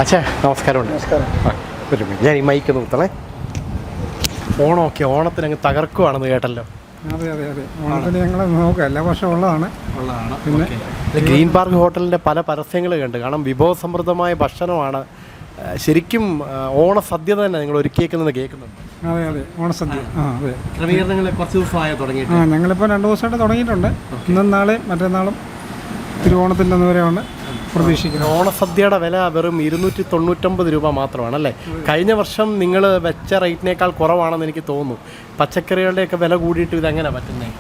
അച്ഛാ നമസ്കാരമുണ്ട്. നമസ്കാരം. ഒരു ഞാൻ ഈ മൈക്ക് നിർത്തണേ. ഓണത്തിന് അങ്ങ് തകർക്കുവാണെന്ന് കേട്ടല്ലോ. അതെ അതെ അതെ, ഓണത്തിന് ഞങ്ങൾ നോക്കാം, എല്ലാ വർഷവും ഉള്ളതാണ്. പിന്നെ ഗ്രീൻ പാർക്ക് ഹോട്ടലിൻ്റെ പല പരസ്യങ്ങൾ കണ്ട്, കാരണം വിഭവസമൃദ്ധമായ ഭക്ഷണമാണ്. ശരിക്കും ഓണസദ്യ തന്നെ നിങ്ങൾ ഒരുക്കിയേക്കുന്നത് കേൾക്കുന്നുണ്ട്. അതെ അതെ, ഓണസദ്യ. അതെ, ക്രമീകരണങ്ങൾ കുറച്ച് ദിവസമായ തുടങ്ങിയിട്ട്. ഞങ്ങളിപ്പോൾ 2 ദിവസമായിട്ട് തുടങ്ങിയിട്ടുണ്ട്. ഇന്നും നാളെയും മറ്റന്നാളും തിരുവോണത്തിൽ നിന്ന് വരെയാണ് പ്രതീക്ഷിക്കുന്നത്. ഓണസദ്യയുടെ വില വെറും 299 രൂപ മാത്രമാണല്ലേ? കഴിഞ്ഞ വർഷം നിങ്ങൾ വെച്ച റേറ്റിനേക്കാൾ കുറവാണെന്ന് എനിക്ക് തോന്നുന്നു. പച്ചക്കറികളുടെയൊക്കെ വില കൂടിയിട്ട് ഇതെങ്ങനെ പറ്റുന്നത്?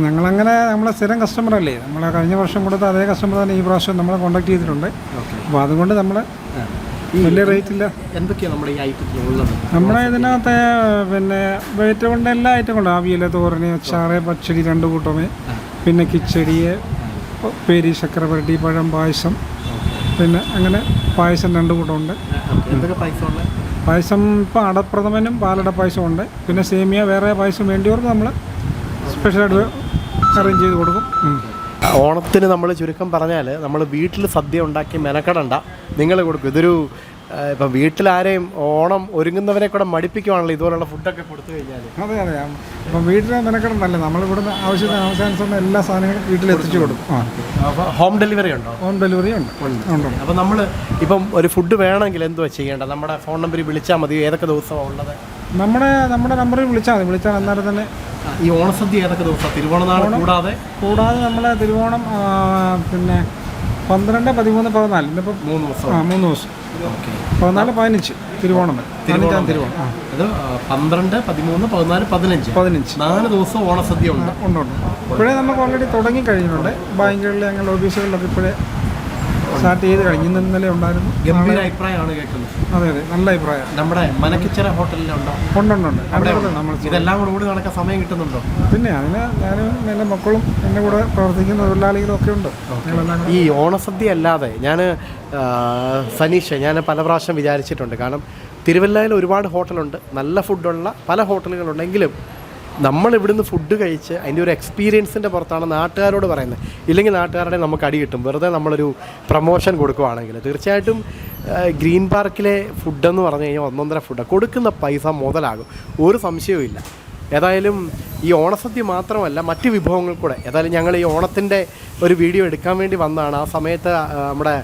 ഞങ്ങളങ്ങനെ നമ്മളെ സ്ഥിരം കസ്റ്റമറല്ലേ, നമ്മളെ കഴിഞ്ഞ വർഷം കൊടുത്ത അതേ കസ്റ്റമർ തന്നെ ഈ പ്രാവശ്യം നമ്മളെ കോൺടാക്ട് ചെയ്തിട്ടുണ്ട്. അപ്പോൾ അതുകൊണ്ട് നമ്മൾ വലിയ റേറ്റില്ല. എന്തൊക്കെയാണ് നമ്മുടെ ഈ ഐറ്റത്തിലുള്ളത്? നമ്മുടെ ഇതിനകത്ത് പിന്നെ വെയിറ്റ് കൊണ്ട് എല്ലാ ഐറ്റം കൊണ്ട് അവിയൽ, തോരന്, അച്ചാറ്, പച്ചടി 2 കൂട്ടമേ, പിന്നെ കിച്ചടി, പേരി, ശർക്കര വരട്ടി, പഴം പായസം, പിന്നെ അങ്ങനെ പായസം 2 കൂട്ടമുണ്ട്. എന്തൊക്കെ പായസമുണ്ട്? പായസം ഇപ്പോൾ അടപ്രഥമനും പാലട പായസവും ഉണ്ട്. പിന്നെ സേമിയ വേറെ പായസം വേണ്ടിയവർക്ക് നമ്മൾ സ്പെഷ്യലായിട്ട് അറേഞ്ച് ചെയ്ത് കൊടുക്കും. ഓണത്തിന് നമ്മൾ ചുരുക്കം പറഞ്ഞാൽ നമ്മൾ വീട്ടിൽ സദ്യ ഉണ്ടാക്കി മെനക്കെടണ്ട, നിങ്ങൾ കൊടുക്കും. ഇതൊരു ഇപ്പം വീട്ടിലാരെയും ഓണം ഒരുങ്ങുന്നവരെ കൂടെ മടിപ്പിക്കുവാണല്ലോ ഇതുപോലുള്ള ഫുഡൊക്കെ കൊടുത്തു കഴിഞ്ഞാൽ. അതെ അതെ, അപ്പം വീട്ടിൽ മെനക്കെടണ്ടല്ലേ, നമ്മളിവിടുന്ന് ആവശ്യാനുസരണം എല്ലാ സാധനങ്ങളും വീട്ടിലെത്തിച്ചു കൊടുക്കും. അപ്പോൾ ഹോം ഡെലിവറി ഉണ്ടോ? ഹോം ഡെലിവറി ഉണ്ട്. അപ്പോൾ നമ്മൾ ഇപ്പം ഒരു ഫുഡ് വേണമെങ്കിൽ എന്തുവാ ചെയ്യേണ്ടത്? നമ്മുടെ ഫോൺ നമ്പറിൽ വിളിച്ചാൽ മതി. ഏതൊക്കെ ദിവസമാണ് ഉള്ളത്? നമ്മുടെ നമ്പറിൽ വിളിച്ചാൽ മതി. വിളിച്ചാൽ അന്നേരം തന്നെ. ഈ ഓണസദ്യ ഏതൊക്കെ ദിവസം? തിരുവോണനാൾ കൂടാതെ നമ്മളെ തിരുവോണം പിന്നെ 12, 13, 14 ഇന്നിപ്പോൾ 3 ദിവസം. 3 ദിവസം. 14, 15 തിരുവോണം. തിരുവോണം അത് 12, 13, 14, 15 4 ദിവസം ഓണസദ്യ ഉണ്ട്. ഇപ്പോഴേ നമുക്ക് ഓൾറെഡി തുടങ്ങി കഴിഞ്ഞിട്ടുണ്ട്. ബാങ്കുകളിൽ ഞങ്ങളുടെ ഓഫീസുകളിലൊക്കെ ഇപ്പോഴേ സ്റ്റാർട്ട് ചെയ്ത് കഴിഞ്ഞു. ഇന്നലെ ഉണ്ടായിരുന്നു. ഗംഭീര അഭിപ്രായമാണ് കേൾക്കുന്നത്. അതെ അതെ, നല്ല അഭിപ്രായം. നമ്മുടെ മനക്കിച്ചിറ ഹോട്ടലിലുണ്ടോ? ഉണ്ട്. ഇതെല്ലാം കൂടി നടക്കാൻ സമയം കിട്ടുന്നുണ്ടോ? പിന്നെ അതിന് ഞാനും എൻ്റെ മക്കളും എൻ്റെ കൂടെ പ്രവർത്തിക്കുന്ന തൊഴിലാളികളും ഒക്കെ ഉണ്ട്. ഈ ഓണസദ്യ അല്ലാതെ ഞാൻ പല പ്രാവശ്യം വിചാരിച്ചിട്ടുണ്ട്. കാരണം തിരുവല്ലയിൽ ഒരുപാട് ഹോട്ടലുണ്ട്, നല്ല ഫുഡുള്ള പല ഹോട്ടലുകളുണ്ടെങ്കിലും നമ്മൾ ഇവിടുന്ന് ഫുഡ് കഴിച്ച് അതിൻ്റെ ഒരു എക്സ്പീരിയൻസിൻ്റെ പുറത്താണ് നാട്ടുകാരോട് പറയുന്നത്. ഇല്ലെങ്കിൽ നാട്ടുകാരുടെ നമുക്ക് അടി കിട്ടും. വെറുതെ നമ്മളൊരു പ്രൊമോഷൻ കൊടുക്കുകയാണെങ്കിൽ. തീർച്ചയായിട്ടും ഗ്രീൻ പാർക്കിലെ ഫുഡെന്ന് പറഞ്ഞു കഴിഞ്ഞാൽ 1.5 ഫുഡാണ്. കൊടുക്കുന്ന പൈസ മുതലാകും, ഒരു സംശയവും ഇല്ല. ഏതായാലും ഈ ഓണസദ്യ മാത്രമല്ല, മറ്റ് വിഭവങ്ങൾ കൂടെ. ഏതായാലും ഞങ്ങൾ ഈ ഓണത്തിൻ്റെ ഒരു വീഡിയോ എടുക്കാൻ വേണ്ടി വന്നതാണ്. ആ സമയത്ത് നമ്മുടെ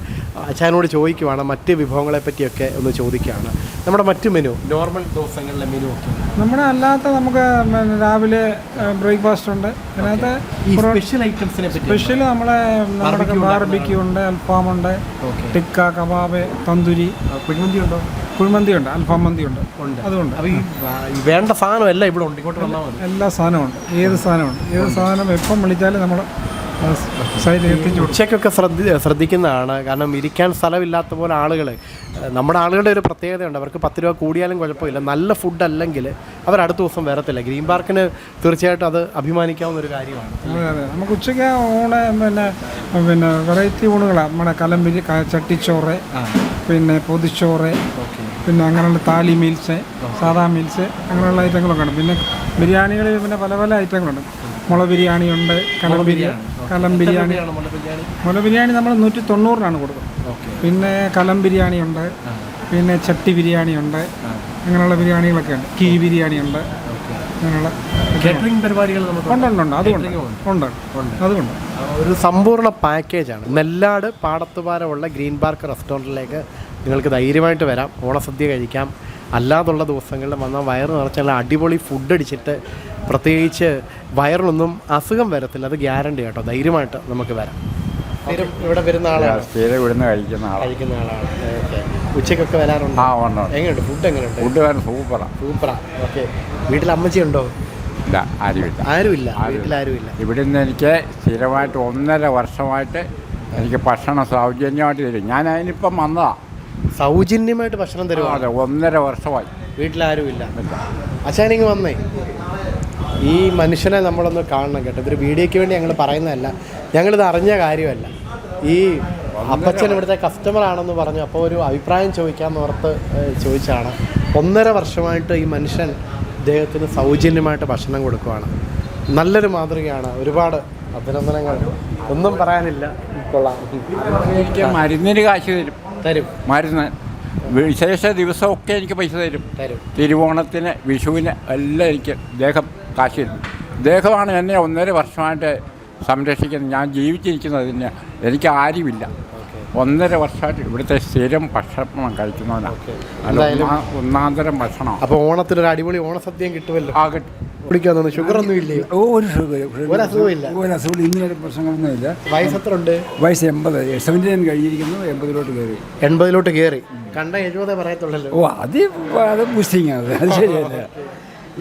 അച്ഛനോട് ചോദിക്കുവാണ്, മറ്റ് വിഭവങ്ങളെ പറ്റിയൊക്കെ ഒന്ന് ചോദിക്കുകയാണ്. നമ്മുടെ മറ്റ് മെനു, നോർമൽ ദിവസങ്ങളിലെ മെനു ഒക്കെ നമ്മുടെ അല്ലാത്ത നമുക്ക് രാവിലെ ബ്രേക്ക്ഫാസ്റ്റ് ഉണ്ട്. അതിനകത്ത് ഈ സ്പെഷ്യൽ ഐറ്റംസിനെ പറ്റി സ്പെഷ്യൽ നമ്മുടെ ബാർബിക്യൂ ഉണ്ട്, അൽഫാമുണ്ട്, ടിക്ക, കബാബ്, തന്തൂരി, കുഴിമന്തി ഉണ്ട്, അൽഫാം മന്തി ഉണ്ട്. അതുകൊണ്ട് അപ്പോൾ ഈ വേണ്ട സാധനം എല്ലാം ഇവിടെ ഉണ്ട്. ഇങ്ങോട്ട് വന്നാൽ മതി. എല്ലാ സാധനവും ഉണ്ട്. ഏത് സാധനം എപ്പം വിളിച്ചാലും നമ്മൾ ഉച്ചയ്ക്കൊക്കെ ശ്രദ്ധിക്കുന്നതാണ്. കാരണം ഇരിക്കാൻ സ്ഥലമില്ലാത്ത പോലെ നമ്മുടെ ആളുകളുടെ ഒരു പ്രത്യേകതയുണ്ട്. അവർക്ക് 10 രൂപ കൂടിയാലും കുഴപ്പമില്ല. നല്ല ഫുഡ് അല്ലെങ്കിൽ അവർ അടുത്ത ദിവസം വരത്തില്ല. ഗ്രീൻ പാർക്കിന് തീർച്ചയായിട്ടും അത് അഭിമാനിക്കാവുന്ന ഒരു കാര്യമാണ്. അതെ, നമുക്ക് ഉച്ചയ്ക്ക് പിന്നെ വെറൈറ്റി ഊണുകളാണ്. നമ്മുടെ കലമ്പിരി, ചട്ടിച്ചോറ്, പിന്നെ പൊതിച്ചോറ്, പിന്നെ അങ്ങനെയുള്ള താലി മീൽസ്, സാദാ മീൽസ്, അങ്ങനെയുള്ള ഐറ്റങ്ങളൊക്കെ ഉണ്ട്. പിന്നെ ബിരിയാണികളിൽ പിന്നെ പല ഐറ്റങ്ങളുണ്ട്. മുള ബിരിയാണി ഉണ്ട്, കലം ബിരിയാണി. മുള ബിരിയാണി നമ്മൾ 190 കൊടുക്കുന്നത്. പിന്നെ കലം ബിരിയാണി ഉണ്ട്, പിന്നെ ചട്ടി ബിരിയാണി ഉണ്ട്, അങ്ങനെയുള്ള ബിരിയാണികളൊക്കെ ഉണ്ട്. കിഴി ബിരിയാണി ഉണ്ട്. അങ്ങനെയുള്ള കേറ്ററിംഗ് പരിപാടികൾ ഉണ്ട്. അതുകൊണ്ട് ഒരു സമ്പൂർണ്ണ പാക്കേജാണ്. നെല്ലാട് പാടത്തുപാരമുള്ള ഗ്രീൻ പാർക്ക് റെസ്റ്റോറൻറ്റിലേക്ക് നിങ്ങൾക്ക് ധൈര്യമായിട്ട് വരാം, ഓണസദ്യ കഴിക്കാം. അല്ലാതുള്ള ദിവസങ്ങളിൽ വന്നാൽ വയറ് നിറച്ചുള്ള അടിപൊളി ഫുഡ് അടിച്ചിട്ട് പ്രത്യേകിച്ച് വയറിനൊന്നും അസുഖം വരത്തില്ല. അത് ഗ്യാരണ്ടി കേട്ടോ. ധൈര്യമായിട്ട് നമുക്ക് വരാം. ഇവിടെ വരുന്ന ആളാണ്, കഴിക്കുന്ന ആളാണ്. ഉച്ചയ്ക്കൊക്കെ വരാറുണ്ട്. എങ്ങനെയുണ്ട് ഫുഡ്? എങ്ങനെയുണ്ട്? സൂപ്പറാ. ഓക്കെ. വീട്ടിൽ അമ്മച്ചി ഉണ്ടോ? ഇല്ല, ആരുമില്ല. വീട്ടിലാരുമില്ല. ഇവിടെ നിന്ന് എനിക്ക് സ്ഥിരമായിട്ട് 1.5 വർഷമായിട്ട് എനിക്ക് ഭക്ഷണം സൗജന്യമായിട്ട് തരും. ഞാൻ അതിനിപ്പം വന്നതാണ്. സൗജന്യമായിട്ട് ഭക്ഷണം തരുമോ? അതെ, 1.5 വർഷമായി. വീട്ടിലാരുമില്ല. അച്ഛനിങ്ങ് വന്നേ, ഈ മനുഷ്യനെ നമ്മളൊന്ന് കാണണം കേട്ടോ. ഇതൊരു വീഡിയോയ്ക്ക് വേണ്ടി ഞങ്ങൾ പറയുന്നതല്ല, ഞങ്ങളിത് അറിഞ്ഞ കാര്യമല്ല. ഈ അപ്പച്ചൻ ഇവിടുത്തെ കസ്റ്റമർ ആണെന്ന് പറഞ്ഞു, അപ്പോൾ ഒരു അഭിപ്രായം ചോദിക്കാമെന്ന് ഓർത്ത് ചോദിച്ചാണ്. 1.5 വർഷമായിട്ട് ഈ മനുഷ്യൻ ഇദ്ദേഹത്തിന് സൗജന്യമായിട്ട് ഭക്ഷണം കൊടുക്കുകയാണ്. നല്ലൊരു മാതൃകയാണ്. ഒരുപാട് അഭിനന്ദനങ്ങൾ. ഒന്നും പറയാനില്ല. കൊള്ളാം. എനിക്ക് മരുന്നിന് കാശ് തരും. മരുന്ന് വിശേഷ ദിവസമൊക്കെ എനിക്ക് പൈസ തരും. തിരുവോണത്തിന്, വിഷുവിന് എല്ലാം എനിക്ക് ഇദ്ദേഹം കാശ് തരും. ഇദ്ദേഹമാണ് എന്നെ 1.5 വർഷമായിട്ട് സംരക്ഷിക്കുന്നത്. ഞാൻ ജീവിച്ചിരിക്കുന്നതിന് എനിക്ക് ആരുമില്ല. 1.5 വർഷമായിട്ട് ഇവിടുത്തെ സ്ഥിരം ഭക്ഷണം കഴിക്കുന്നവനാണ്. ഒന്നാന്തരം ഭക്ഷണം. അപ്പോൾ ഓണത്തിനൊരു അടിപൊളി ഓണസദ്യം കിട്ടുമല്ലോ. കുടിക്കാൻ തോന്നുന്നു. ഷുഗർ ഒന്നും ഇല്ലേ? ഒരു അസുഖമില്ല. ഒരു അസുഖം ഇന്നലെ പ്രശ്നങ്ങളൊന്നുമില്ല. വയസ്സ് എത്ര ഉണ്ട്? വയസ്സ് 80. 79 കഴിഞ്ഞിരിക്കുന്നു. 80 കയറി. 80 കയറി. കണ്ട 70 പറയത്തുള്ളല്ലോ. അത് ബൂസ്റ്റിങ് ആണ്. അത് ശരിയല്ല.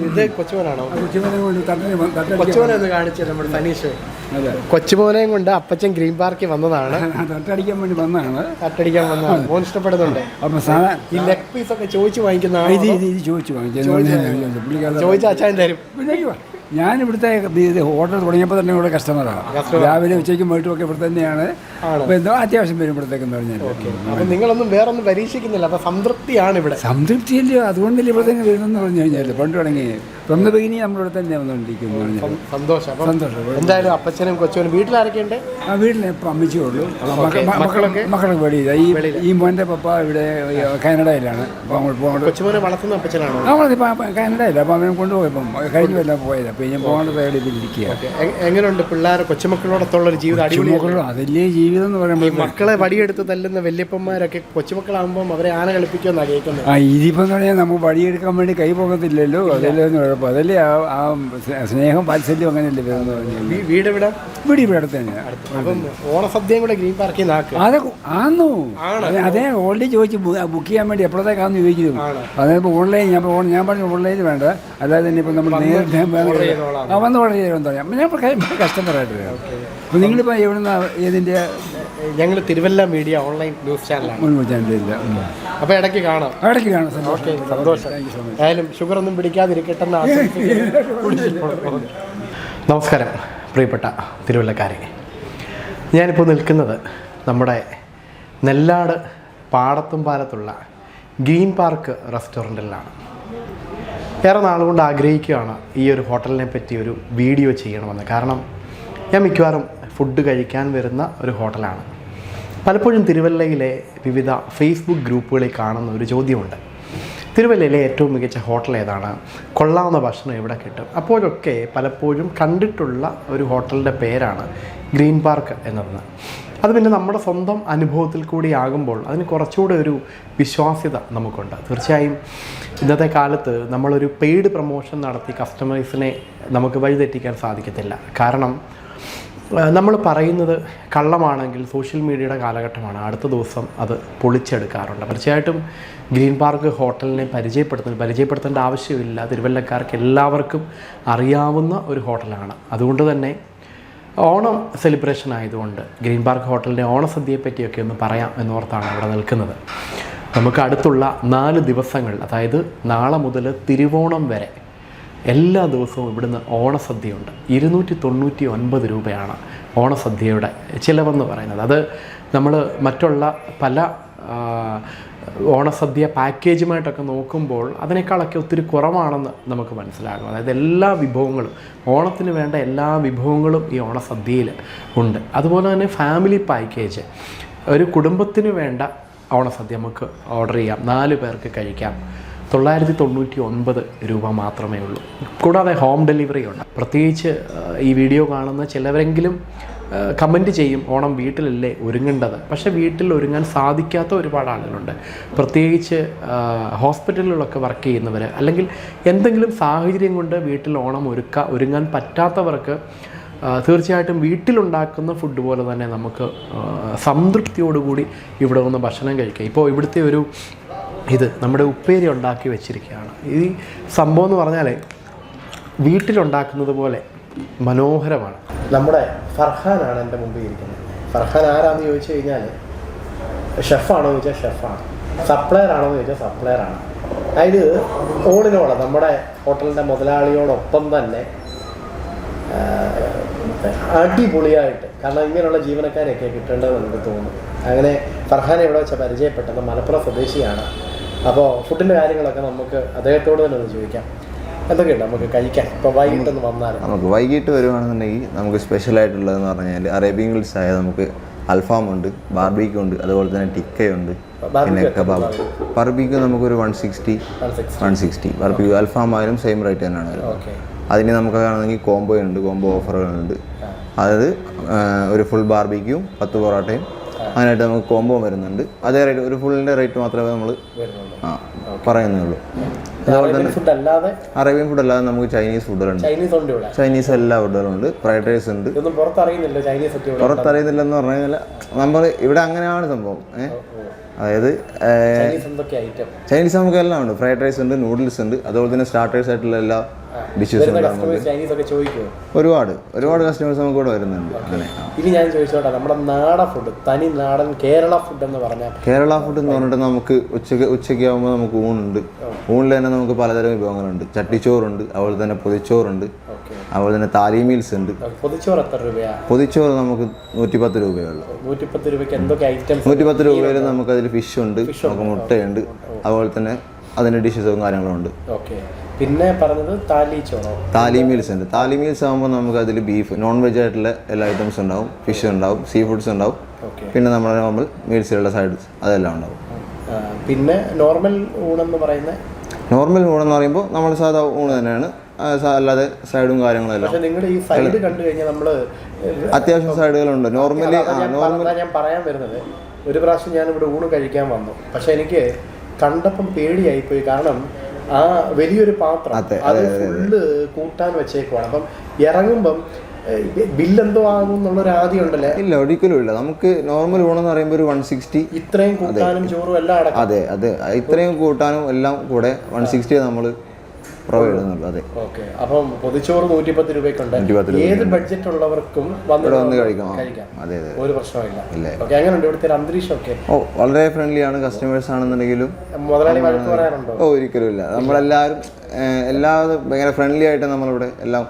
ഇത് കൊച്ചുമോനാണോ? കൊച്ചുമോനെ ഒന്ന് കാണിച്ചത് നമ്മുടെ സനീഷ്. കൊച്ചുമോനെയും കൊണ്ട് അപ്പച്ചൻ ഗ്രീൻ പാർക്കിൽ വന്നതാണ്. തട്ടടിക്കാൻ വേണ്ടി വന്നതാണ്. തട്ടടിക്കാൻ വന്നതാണ്. മോൻ ഇഷ്ടപ്പെടുന്നുണ്ട്. ഈ ലെഗ് പീസ് ഒക്കെ ചോദിച്ചു വാങ്ങിക്കുന്നതാണ്. ഇത് ചോദിച്ചു വാങ്ങിച്ചു. ചോദിച്ച അച്ഛൻ തരും. ഞാൻ ഇവിടുത്തെ ഹോട്ടൽ തുടങ്ങിയപ്പോൾ തന്നെ ഇവിടെ കസ്റ്റമറാണ്. രാവിലെ ഉച്ചയ്ക്കും വൈകിട്ടും ഒക്കെ ഇവിടെ തന്നെയാണ്. എന്തോ അത്യാവശ്യം വരും ഇവിടത്തേക്കെന്ന് പറഞ്ഞാൽ. അപ്പം നിങ്ങളൊന്നും വേറൊന്നും പരീക്ഷിക്കുന്നില്ല. അപ്പം സംതൃപ്തിയാണ് ഇവിടെ. സംതൃപ്തിയല്ലോ, അതുകൊണ്ടല്ലേ ഇവിടെ തന്നെ വരുന്നെന്ന് പറഞ്ഞു കഴിഞ്ഞാൽ. പണ്ട് തുടങ്ങി from the beginning നമ്മളിവിടെ തന്നെ വന്നുകൊണ്ടിരിക്കുന്നു. സന്തോഷം. എന്തായാലും അപ്പച്ചനും കൊച്ചുനും വീട്ടിലാരൊക്കെയുണ്ട്? ആ വീട്ടിൽ ഇപ്പം അമ്മച്ചേ ഉള്ളൂ. മക്കളൊക്കെ വെളിയില്ല. ഈ മോൻ്റെ പപ്പ ഇവിടെ കാനഡയിലാണ്. കൊച്ചുമോനെ വളർത്തുന്ന അപ്പച്ചനാണോ? കാനഡയില്ല. അപ്പം അവനെ കൊണ്ടുപോയപ്പം കഴിഞ്ഞ കൊല്ലം പോയത്. അപ്പം ഞാൻ പോകേണ്ട തയ്യാറിയിരിക്കുക. എങ്ങനെയുണ്ട് പിള്ളേർ കൊച്ചുമക്കളോടൊത്തുള്ളൊരു ജീവിതം? അടിപൊളി. അതല്ലേ ജീവിതം എന്ന് പറയുമ്പോൾ. മക്കളെ വടിയെടുത്ത് തല്ലുന്ന വല്യപ്പന്മാരൊക്കെ കൊച്ചുമക്കളാകുമ്പോൾ അവരെ ആന കളിപ്പിക്കുമെന്നാണ് കേൾക്കുന്നത്. ഇതിപ്പം എന്ന് പറഞ്ഞാൽ നമുക്ക് വടിയെടുക്കാൻ വേണ്ടി കൈ പോകത്തില്ലല്ലോ. അതല്ലേ കുഴപ്പം. അതല്ലേ ആ സ്നേഹം വാത്സല്യം അങ്ങനെയല്ലേ വരുന്നത് പറഞ്ഞാൽ. വീട് ഇവിടെ അടുത്ത് തന്നെയാണ്. അപ്പം ഓണസദ്യയും കൂടെ ഗ്രീൻ പാർക്കിൽ നിന്നാക്കും. അതൊക്കെ ആന്നു. അതേ ഓൾറെഡി ചോദിച്ചു ബുക്ക് ചെയ്യാൻ വേണ്ടി എപ്പോഴത്തേക്കാന്ന് ചോദിച്ചു. അതായത് ഓൺലൈൻ ഞാൻ പറഞ്ഞു ഓൺലൈനിൽ വേണ്ട, അതായത് തന്നെ ഇപ്പം നമ്മൾ നേരിട്ട് വന്ന് ഓർഡർ ചെയ്തെന്ന് പറയാം. ഞാൻ കസ്റ്റമറായിട്ട് വരാം. അപ്പം നിങ്ങളിപ്പോൾ എവിടുന്ന ഏതിൻ്റെ? ഞങ്ങൾ തിരുവല്ല മീഡിയ ഓൺലൈൻ ന്യൂസ് ചാനലാണ്. ചാനലില്ല. അപ്പോൾ ഇടയ്ക്ക് കാണാം. ഓക്കെ, സന്തോഷം. ആയാലും ഷുഗർ ഒന്നും പിടിക്കാതിരിക്കട്ടെന്ന് നമസ്കാരം പ്രിയപ്പെട്ട തിരുവല്ലക്കാരെ. ഞാനിപ്പോൾ നിൽക്കുന്നത് നമ്മുടെ നെല്ലാട് പാടത്തും പാലത്തുള്ള ഗ്രീൻ പാർക്ക് റെസ്റ്റോറൻറ്റിലാണ്. ഏറെ നാളുകൊണ്ട് ആഗ്രഹിക്കുകയാണ് ഈ ഒരു ഹോട്ടലിനെ പറ്റി ഒരു വീഡിയോ ചെയ്യണമെന്ന്. കാരണം ഞാൻ മിക്കവാറും ഫുഡ് കഴിക്കാൻ വരുന്ന ഒരു ഹോട്ടലാണ്. പലപ്പോഴും തിരുവല്ലയിലെ വിവിധ ഫേസ്ബുക്ക് ഗ്രൂപ്പുകളിൽ കാണുന്ന ഒരു ചോദ്യമുണ്ട്: തിരുവല്ലയിലെ ഏറ്റവും മികച്ച ഹോട്ടൽ ഏതാണ്? കൊള്ളാവുന്ന ഭക്ഷണം എവിടെ കിട്ടും? അപ്പോഴൊക്കെ പലപ്പോഴും കണ്ടിട്ടുള്ള ഒരു ഹോട്ടലിൻ്റെ പേരാണ് ഗ്രീൻ പാർക്ക് എന്നതെന്ന്. അത് പിന്നെ നമ്മുടെ സ്വന്തം അനുഭവത്തിൽ കൂടി ആകുമ്പോൾ അതിന് കുറച്ചുകൂടെ ഒരു വിശ്വാസ്യത നമുക്കുണ്ട്. തീർച്ചയായും ഇന്നത്തെ കാലത്ത് നമ്മളൊരു പെയ്ഡ് പ്രൊമോഷൻ നടത്തി കസ്റ്റമേഴ്സിനെ നമുക്ക് വഴിതെറ്റിക്കാൻ സാധിക്കത്തില്ല. കാരണം നമ്മൾ പറയുന്നത് കള്ളമാണെങ്കിൽ സോഷ്യൽ മീഡിയയുടെ കാലഘട്ടമാണ്. അടുത്ത ദിവസം അത് പൊളിച്ചെടുക്കാറുണ്ട്. തീർച്ചയായിട്ടും ഗ്രീൻ പാർക്ക് ഹോട്ടലിനെ പരിചയപ്പെടുത്തേണ്ട ആവശ്യമില്ല. തിരുവല്ലക്കാർക്ക് എല്ലാവർക്കും അറിയാവുന്ന ഒരു ഹോട്ടലാണ്. അതുകൊണ്ട് തന്നെ ഓണം സെലിബ്രേഷൻ ആയതുകൊണ്ട് ഗ്രീൻ പാർക്ക് ഹോട്ടലിൻ്റെ ഓണസദ്യയെ പറ്റിയൊക്കെ ഒന്ന് പറയാം എന്നോർത്താണ് ഇവിടെ നിൽക്കുന്നത്. നമുക്ക് അടുത്തുള്ള 4 ദിവസങ്ങൾ, അതായത് നാളെ മുതൽ തിരുവോണം വരെ എല്ലാ ദിവസവും ഇവിടുന്ന് ഓണസദ്യയുണ്ട്. 299 രൂപയാണ് ഓണസദ്യയുടെ ചിലവെന്ന് പറയുന്നത്. അത് നമ്മൾ മറ്റുള്ള പല ഓണസദ്യ പാക്കേജുമായിട്ടൊക്കെ നോക്കുമ്പോൾ അതിനേക്കാളൊക്കെ ഒത്തിരി കുറവാണെന്ന് നമുക്ക് മനസ്സിലാകും. അതായത് എല്ലാ വിഭവങ്ങളും, ഓണത്തിന് വേണ്ട എല്ലാ വിഭവങ്ങളും ഈ ഓണസദ്യയിൽ ഉണ്ട്. അതുപോലെ തന്നെ ഫാമിലി പാക്കേജ്, ഒരു കുടുംബത്തിന് വേണ്ട ഓണസദ്യ നമുക്ക് ഓർഡർ ചെയ്യാം. 4 പേർക്ക് കഴിക്കാം. 999 രൂപ മാത്രമേ ഉള്ളൂ. കൂടാതെ ഹോം ഡെലിവറി ഉണ്ട്. പ്രത്യേകിച്ച് ഈ വീഡിയോ കാണുന്ന ചിലവരെങ്കിലും കമൻറ്റ് ചെയ്യും, ഓണം വീട്ടിലല്ലേ ഒരുങ്ങേണ്ടത്. പക്ഷേ വീട്ടിൽ ഒരുങ്ങാൻ സാധിക്കാത്ത ഒരുപാട് ആളുകളുണ്ട്. പ്രത്യേകിച്ച് ഹോസ്പിറ്റലുകളിലൊക്കെ വർക്ക് ചെയ്യുന്നവർ, അല്ലെങ്കിൽ എന്തെങ്കിലും സാഹചര്യം കൊണ്ട് വീട്ടിൽ ഓണം ഒരുങ്ങാൻ പറ്റാത്തവർക്ക് തീർച്ചയായിട്ടും വീട്ടിലുണ്ടാക്കുന്ന ഫുഡ് പോലെ തന്നെ നമുക്ക് സംതൃപ്തിയോടുകൂടി ഇവിടെ വന്ന് ഭക്ഷണം കഴിക്കാം. ഇപ്പോൾ ഇവിടുത്തെ ഇത് നമ്മുടെ ഉപ്പേരി ഉണ്ടാക്കി വെച്ചിരിക്കുകയാണ്. ഈ സംഭവം എന്ന് പറഞ്ഞാൽ വീട്ടിലുണ്ടാക്കുന്നത് പോലെ മനോഹരമാണ്. നമ്മുടെ ഫർഹാനാണ് എൻ്റെ മുമ്പിൽ ഇരിക്കുന്നത്. ഫർഹാൻ ആരാന്ന് ചോദിച്ചു കഴിഞ്ഞാൽ ഷെഫാണോ ചോദിച്ചാൽ ഷെഫാണ്. സപ്ലയർ ആണോ എന്ന് ചോദിച്ചാൽ സപ്ലയർ ആണ്. അതായത് ഓളിനോളം നമ്മുടെ ഹോട്ടലിൻ്റെ മുതലാളിയോടൊപ്പം തന്നെ അടിപൊളിയായിട്ട്, കാരണം ഇങ്ങനെയുള്ള ജീവനക്കാരെയൊക്കെ കിട്ടേണ്ടതെന്ന് എനിക്ക് തോന്നുന്നു. അങ്ങനെ ഫർഹാനെ ഇവിടെ വെച്ച് പരിചയപ്പെട്ടത് മലപ്പുറം സ്വദേശിയാണ്. അപ്പോൾ ഫുഡിൻ്റെ കാര്യങ്ങളൊക്കെ നമുക്ക് അദ്ദേഹത്തോട് തന്നെ ഒന്ന് ചോദിക്കാം. എന്തൊക്കെയുണ്ട് നമുക്ക് കഴിക്കാൻ ഇപ്പോൾ വൈകിട്ടൊന്ന് വന്നാൽ? നമുക്ക് വൈകിട്ട് വരുവാണെന്നുണ്ടെങ്കിൽ നമുക്ക് സ്പെഷ്യലായിട്ടുള്ളതെന്ന് പറഞ്ഞാൽ അറേബ്യൻ ഗ്രിൽസ് ആയ നമുക്ക് അൽഫാമുണ്ട്, ബാർബിക്യൂ ഉണ്ട്, അതുപോലെ തന്നെ ടിക്കയുണ്ട്, പിന്നെ കബാബ്. ബാർബിക്യൂ നമുക്കൊരു 160 ബാർബിക്യൂ. അൽഫാം ആയാലും സെയിം റേറ്റ് തന്നെയാണ് വരുന്നത്. അതിന് നമുക്ക് ആണെങ്കിൽ കോംബോ ഉണ്ട്, കോംബോ ഓഫറുകളുണ്ട്. അതായത് ഒരു ഫുൾ ബാർബിക്യൂം 10 പൊറോട്ടയും അതിനായിട്ട് നമുക്ക് കോംബോ വരുന്നുണ്ട്. അതേ റേറ്റ്, ഒരു ഫുള്ളിൻ്റെ റേറ്റ് മാത്രമേ നമ്മൾ പറയുന്നുള്ളൂ. അതുപോലെ തന്നെ അറേബ്യൻ ഫുഡ് അല്ലാതെ നമുക്ക് ചൈനീസ് ഫുഡുകളുണ്ട്. ചൈനീസ് എല്ലാ ഫുഡുകളും ഉണ്ട്. ഫ്രൈഡ് റൈസ് ഉണ്ട്. പുറത്തറിയുന്നില്ലെന്ന് പറഞ്ഞു കഴിഞ്ഞാൽ നമ്മൾ ഇവിടെ അങ്ങനെയാണ് സംഭവം. അതായത് ചൈനീസ് നമുക്ക് എല്ലാം ഉണ്ട്. ഫ്രൈഡ് റൈസ് ഉണ്ട്, നൂഡിൽസ് ഉണ്ട്, അതുപോലെ തന്നെ സ്റ്റാർട്ടേഴ്സ് ആയിട്ടുള്ള എല്ലാ ഡിഷസ് ഉണ്ട്. ഒരുപാട് കസ്റ്റമേഴ്സ് നമുക്ക് ഇവിടെ വരുന്നുണ്ട്. അങ്ങനെ ഇനി ഞാൻ ചോദിച്ചോട്ടെ, നമ്മുടെ നാടൻ ഫുഡ്, തനി നാടൻ കേരള ഫുഡ് എന്ന് പറഞ്ഞാൽ? കേരള ഫുഡ് എന്ന് പറഞ്ഞിട്ട് നമുക്ക് ഉച്ചയ്ക്ക് ആകുമ്പോൾ നമുക്ക് ഊണുണ്ട്. ഊണിൽ തന്നെ നമുക്ക് പലതരം വിഭവങ്ങളുണ്ട്. ചട്ടിച്ചോറുണ്ട്, അതുപോലെ തന്നെ പൊതിച്ചോറുണ്ട്, അതുപോലെ തന്നെ താലി മീൽസ് ഉണ്ട്. പൊതിച്ചോറ് എത്ര രൂപയാണ്? പൊതിച്ചോറ് നമുക്ക് 110 രൂപയുള്ളൂ. 110 രൂപയ്ക്ക് എന്തൊക്കെ ഐറ്റംസ്? 110 രൂപയിൽ നമുക്ക് അതിൽ ഫിഷ് ഉണ്ട്, നമുക്ക് മുട്ടയുണ്ട്, അതുപോലെ തന്നെ അതിൻ്റെ ഡിഷസും കാര്യങ്ങളും ഉണ്ട്. പിന്നെ പറഞ്ഞത് താലി മീൽസ് ഉണ്ട്. താലി മീൽസ് ആകുമ്പോൾ നമുക്ക് അതിൽ ബീഫ്, നോൺ വെജ് ആയിട്ടുള്ള എല്ലാ ഐറ്റംസ് ഉണ്ടാവും. ഫിഷ് ഉണ്ടാവും, സീ ഫുഡ്സ് ഉണ്ടാവും, പിന്നെ നമ്മുടെ നോർമൽ മീൽസിലുള്ള സൈഡ്സ് അതെല്ലാം ഉണ്ടാവും. പിന്നെ നോർമൽ ഊണെന്ന് പറയുമ്പോൾ നമ്മൾ സാധാ ഊണ് തന്നെയാണ്, അല്ലാതെ സൈഡും കാര്യങ്ങളെല്ലാം. നിങ്ങളുടെ ഈ സൈഡ് കണ്ടു കഴിഞ്ഞാൽ നമ്മൾ അത്യാവശ്യം സൈഡുകളുണ്ട്. നോർമലി ഞാൻ പറയാൻ വരുന്നത്, ഒരു പ്രാവശ്യം ഞാനിവിടെ ഊണ് കഴിക്കാൻ വന്നു. പക്ഷെ എനിക്ക് കണ്ടപ്പം പേടിയായിപ്പോയി. കാരണം ആ വലിയൊരു പാത്രം അത് ഫുള്ള് കൂട്ടാൻ വെച്ചേക്കുവാണ്. അപ്പം ഇറങ്ങുമ്പം ബില്ലെന്തോ ആകും എന്നുള്ളൊരു ആദ്യം ഉണ്ടല്ലേ? ഇല്ല, ഒരിക്കലും ഇല്ല. നമുക്ക് നോർമൽ ഊണെന്ന് പറയുമ്പോൾ ഒരു 160. ഇത്രയും കൂട്ടാനും ചോറും എല്ലാം അടക്കം? അതെ, ഇത്രയും കൂട്ടാനും എല്ലാം കൂടെ 160 നമ്മൾ പ്രൊവൈഡ് ചെയ്യുന്നുള്ളൂ. അതെ. ഓക്കെ. അപ്പം പൊതിച്ചോറ് 110 രൂപയ്ക്കുണ്ട്. ഏത് ബഡ്ജറ്റ് ഉള്ളവർക്കും വന്ന് കഴിക്കാം. അതെ, ഒരു പ്രശ്നമില്ല. എങ്ങനെയുണ്ട് ഇവിടുത്തെ ഒരു അന്തരീക്ഷം ഒക്കെ? വളരെ ഫ്രണ്ട്ലി ആണ്. കസ്റ്റമേഴ്സ് ആണെന്നുണ്ടെങ്കിലും മുതലാളി വഴക്ക് പറയാറുണ്ടോ? ഒരിക്കലും ഇല്ല. നമ്മളെല്ലാവരും ഭയങ്കര ഫ്രണ്ട്ലി ആയിട്ട് നമ്മളിവിടെ എല്ലാം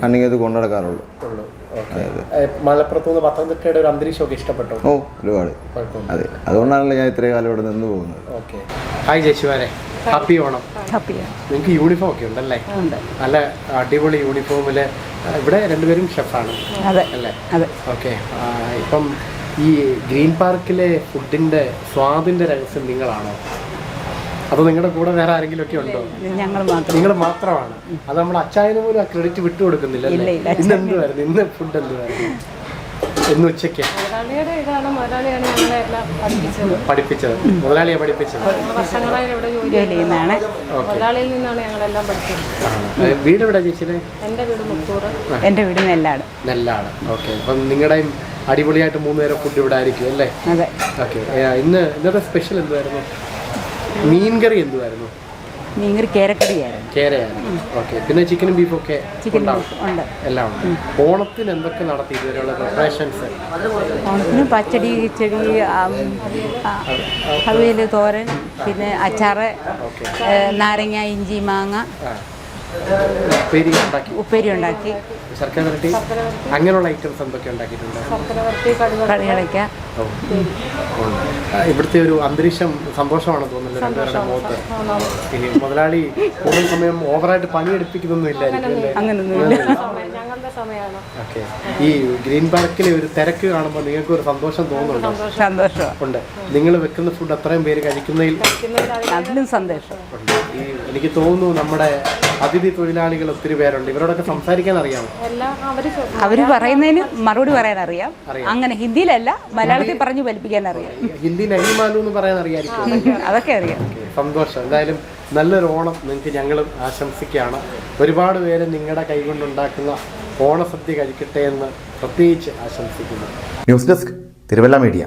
കണ്ണിങ് ചെയ്ത് കൊണ്ടുനടക്കാറുള്ളൂ. മലപ്പുറത്തുനിന്ന് പത്തനംതിട്ടയുടെ ഒരു അന്തരീക്ഷമൊക്കെ ഇഷ്ടപ്പെട്ടോ? ഒരുപാട്. അതെ, അതുകൊണ്ടാണല്ലോ ഞാൻ ഇത്രയും കാലം ഇവിടെ നിന്ന് പോകുന്നത്. ഓക്കെ. ഹായ് ചേച്ചിമാരെ, ഹാപ്പി ഓണം. നിങ്ങൾക്ക് യൂണിഫോം ഒക്കെ ഉണ്ടല്ലേ? നല്ല അടിപൊളി യൂണിഫോമിൽ. ഇവിടെ രണ്ടുപേരും ഷെഫാണ് അല്ലേ? ഓക്കെ. ഇപ്പം ഈ ഗ്രീൻ പാർക്കിലെ ഫുഡിൻ്റെ സ്വാദിൻ്റെ രഹസ്യം നിങ്ങളാണോ, അതോ നിങ്ങളുടെ കൂടെ വേറെ ആരെങ്കിലും ഒക്കെ ഉണ്ടോ? നിങ്ങൾ മാത്രമാണ്. അത് നമ്മുടെ അച്ചായന് പോലും ആ ക്രെഡിറ്റ് വിട്ടുകൊടുക്കുന്നില്ല. ഇന്ന് എന്തുവായിരുന്നു? ഇന്ന് ഫുഡ് എന്തുവായിരുന്നു ഇന്ന് ഉച്ചയ്ക്ക്? പഠിപ്പിച്ചത് മുതലാളിയെ പഠിപ്പിച്ചത്? വീട് എവിടെ ചേച്ചിയുടെ? എൻ്റെ വീട് നെല്ലാട്. ഓക്കെ. അപ്പം നിങ്ങളുടെയും അടിപൊളിയായിട്ട് 3 നേരം ഫുഡ് ഇവിടെ ആയിരിക്കും അല്ലേ? ഓക്കെ. ഇന്നത്തെ സ്പെഷ്യൽ എന്തുവായിരുന്നു? മീൻകറി എന്തുവായിരുന്നു? മീൻകറി കേരയായിരുന്നു. ഓക്കെ. പിന്നെ ചിക്കനും ബീഫും ഒക്കെ എല്ലാം ഉണ്ട്. ഓണത്തിന് എന്തൊക്കെ നടത്തി ഇതുവരെയുള്ള പ്രിപ്പറേഷൻസ്? ഓണത്തിന് പച്ചടി, കിച്ചടി, അവിയൽ, തോരൻ, പിന്നെ അച്ചാറ്, നാരങ്ങ, ഇഞ്ചി, മാങ്ങ, ഉപ്പേരി ഉണ്ടാക്കി, ശർക്കര വരട്ടി, അങ്ങനെയുള്ള ഐറ്റംസ് എന്തൊക്കെ ഉണ്ടാക്കിയിട്ടുണ്ട്? കറികളൊക്കെ. ഇവിടുത്തെ ഒരു അന്തരീക്ഷം സന്തോഷമാണ് തോന്നുന്നത് രണ്ടുപേരുടെ മുഖത്ത്. ഇനി മുതലാളി കൂടുതൽ സമയം ഓവറായിട്ട് പണിയെടുപ്പിക്കുന്നൊന്നും ഇല്ലായിരിക്കും? ഓക്കെ. ഈ ഗ്രീൻ പാർക്കിലെ ഒരു തിരക്ക് കാണുമ്പോൾ നിങ്ങൾക്ക് ഒരു സന്തോഷം തോന്നുന്നുണ്ടോ? ഉണ്ട്. നിങ്ങൾ വെക്കുന്ന ഫുഡ് അത്രയും പേര് കഴിക്കുന്നതിൽ അതിലും സന്തോഷം. എനിക്ക് തോന്നുന്നു നമ്മുടെ അതിഥി തൊഴിലാളികൾ ഒത്തിരി പേരുണ്ട്. ഇവരോടൊക്കെ സംസാരിക്കാൻ അറിയാമോ? അവർ പറയുന്നതിന് മറുപടി പറയാൻ അറിയാം. അങ്ങനെ ഹിന്ദിയിലല്ല, മലയാളത്തിൽ പറഞ്ഞു ഫലിപ്പിക്കാൻ അറിയാം. ഹിന്ദി നഹിമാലു എന്ന് പറയാൻ അറിയാമായിരിക്കും. അതൊക്കെ അറിയാം. സന്തോഷം. എന്തായാലും നല്ലൊരു ഓണം നിങ്ങൾക്ക് ഞങ്ങളും ആശംസിക്കുകയാണ്. ഒരുപാട് പേര് നിങ്ങളുടെ കൈകൊണ്ടുണ്ടാക്കുന്ന ഓണസദ്യ കഴിക്കട്ടെ എന്ന് പ്രത്യേകിച്ച് ആശംസിക്കുന്നു. News desk Thiruvalla media.